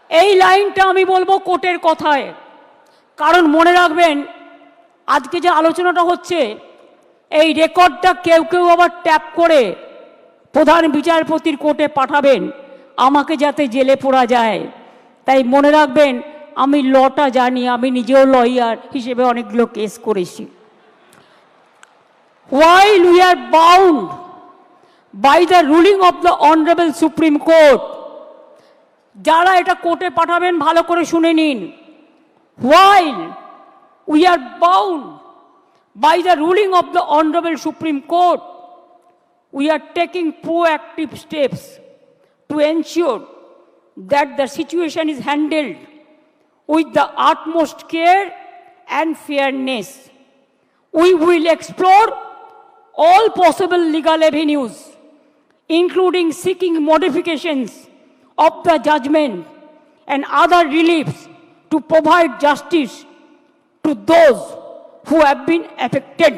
এই লাইনটা আমি বলবো কোর্টের কথায়, কারণ মনে রাখবেন আজকে যে আলোচনাটা হচ্ছে এই রেকর্ডটা কেউ কেউ আবার ট্যাপ করে প্রধান বিচারপতির কোর্টে পাঠাবেন আমাকে যাতে জেলে পড়া যায়। তাই মনে রাখবেন আমি লটা জানি, আমি নিজেও লয়ার হিসেবে অনেকগুলো কেস করেছি। While we are bound by the ruling of the Honorable Supreme Court, যারা এটা কোর্টে পাঠাবেন ভালো করে শুনে নিন, while we are bound by the ruling of the Honorable Supreme Court, we are taking proactive steps to ensure that the situation is handled with the utmost care and fairness. We will explore all possible legal avenues, including seeking modifications of the judgment and other reliefs to provide justice to those who have been affected.